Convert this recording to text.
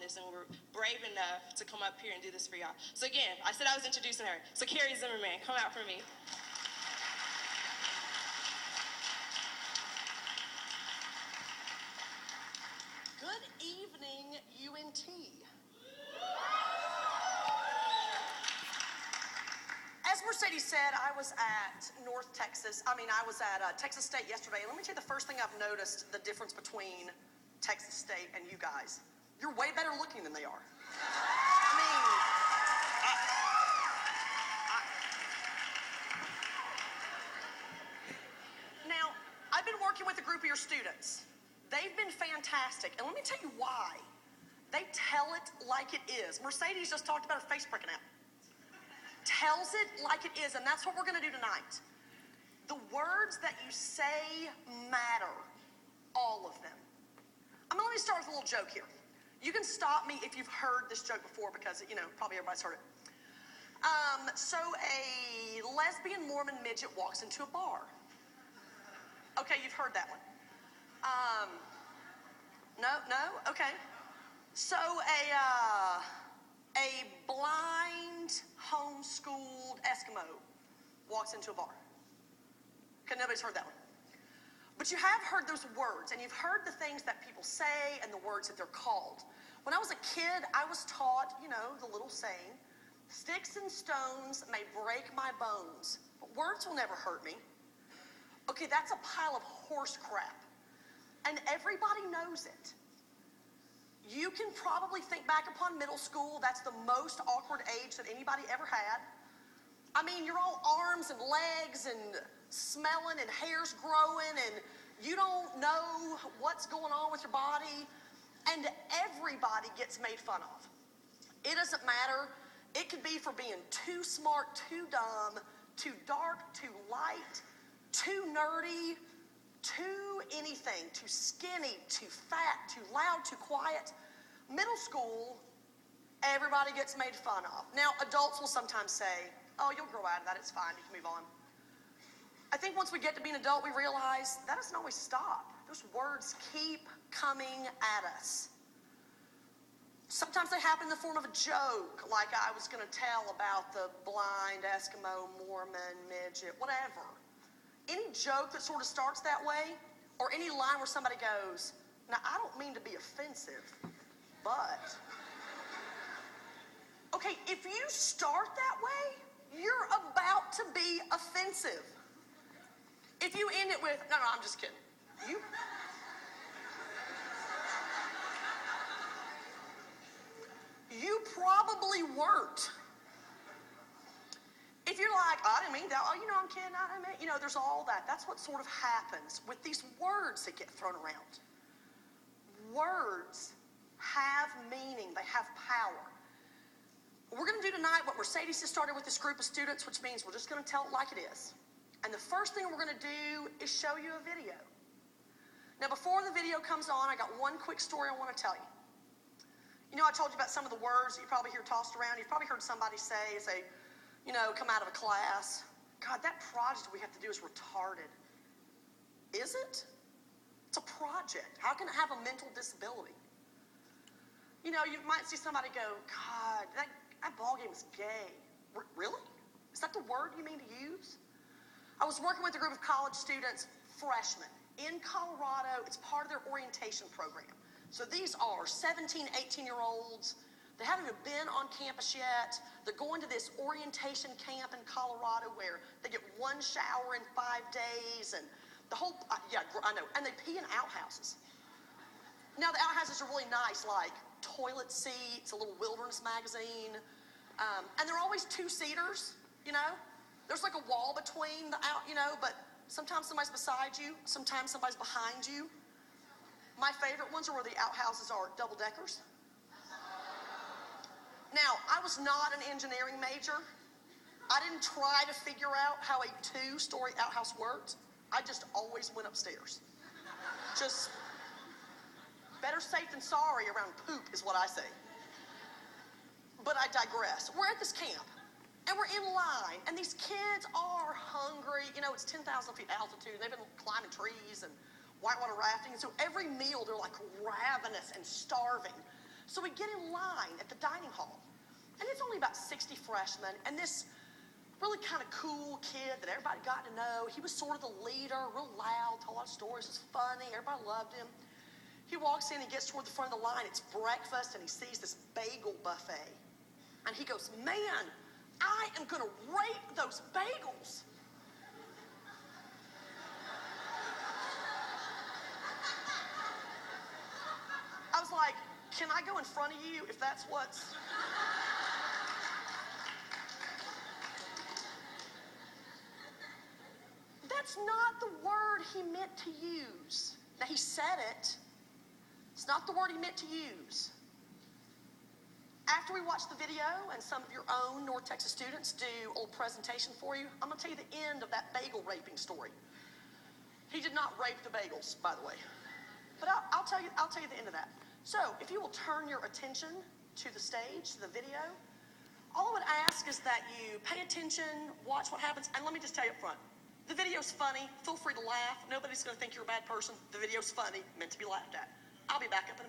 this and were brave enough to come up here and do this for y'all. So again, I said I was introducing her. So Carrie Zimmerman, come out for me. Good evening, UNT. As Mercedes said, I was at Texas State yesterday, and let me tell you the first thing I've noticed, the difference between Texas State and you guys. You're way better looking than they are. Now, I've been working with a group of your students. They've been fantastic, and let me tell you why. They tell it like it is. Mercedes just talked about her face breaking out. Tells it like it is, and that's what we're going to do tonight. The words that you say matter, all of them. Let me start with a little joke here. You can stop me if you've heard this joke before because, probably everybody's heard it. So a lesbian Mormon midget walks into a bar. Okay, you've heard that one. No? Okay. So a blind, homeschooled Eskimo walks into a bar. Okay, nobody's heard that one. But you have heard those words, and you've heard the things that people say and the words that they're called. When I was a kid, I was taught, the little saying, sticks and stones may break my bones, but words will never hurt me. Okay, that's a pile of horse crap. And everybody knows it. You can probably think back upon middle school. That's the most awkward age that anybody ever had. You're all arms and legs and smelling and hair's growing and you don't know what's going on with your body. And everybody gets made fun of. It doesn't matter. It could be for being too smart, too dumb, too dark, too light, too nerdy, too anything, too skinny, too fat, too loud, too quiet. Middle school, everybody gets made fun of. Now, adults will sometimes say, oh, you'll grow out of that, it's fine, you can move on. I think once we get to being an adult, we realize that doesn't always stop. Those words keep coming at us. Sometimes they happen in the form of a joke, like I was going to tell about the blind Eskimo, Mormon, midget, whatever. Any joke that sort of starts that way, or any line where somebody goes, now I don't mean to be offensive, but... Okay, if you start that way, you're about to be offensive. If you end it with, no, I'm just kidding. You probably weren't. If you're like, I didn't mean that. Oh, I'm kidding. I didn't mean, there's all that. That's what sort of happens with these words that get thrown around. Words have meaning. They have power. We're going to do tonight what Mercedes has started with this group of students, which means we're just going to tell it like it is. And the first thing we're going to do is show you a video. Now, before the video comes on, I got one quick story I want to tell you. I told you about some of the words that you probably hear tossed around. You've probably heard somebody say, come out of a class, God, that project we have to do is retarded. Is it? It's a project. How can it have a mental disability? You might see somebody go, God, that ball game is gay. Really? Is that the word you mean to use? I was working with a group of college students, freshmen, in Colorado. It's part of their orientation program. So these are 17, 18-year-olds. They haven't even been on campus yet. They're going to this orientation camp in Colorado where they get one shower in 5 days and the whole, I know, and they pee in outhouses. Now, the outhouses are really nice, like toilet seats, a little wilderness magazine, and they're always two-seaters, There's like a wall between but sometimes somebody's beside you, sometimes somebody's behind you. My favorite ones are where the outhouses are double-deckers. Now, I was not an engineering major. I didn't try to figure out how a two-story outhouse worked. I just always went upstairs. Just better safe than sorry around poop is what I say. But I digress. We're at this camp, and we're in line, and these kids are hungry. It's 10,000 feet altitude, and they've been climbing trees and whitewater rafting, and so every meal they're like ravenous and starving. So we get in line at the dining hall, and it's only about 60 freshmen, and this really kind of cool kid that everybody got to know, he was sort of the leader, real loud, told a lot of stories, was funny, everybody loved him. He walks in, he gets toward the front of the line, it's breakfast, and he sees this bagel buffet. And he goes, man, I am gonna rape those bagels. I was like, can I go in front of you if that's what's... That's not the word he meant to use. Now, he said it. It's not the word he meant to use. After we watch the video and some of your own North Texas students do a little presentation for you, I'm going to tell you the end of that bagel raping story. He did not rape the bagels, by the way. But I'll tell you the end of that. So, if you will turn your attention to the stage, to the video, all I would ask is that you pay attention, watch what happens, and let me just tell you up front. The video's funny. Feel free to laugh. Nobody's going to think you're a bad person. The video's funny, meant to be laughed at. I'll be back up in a minute.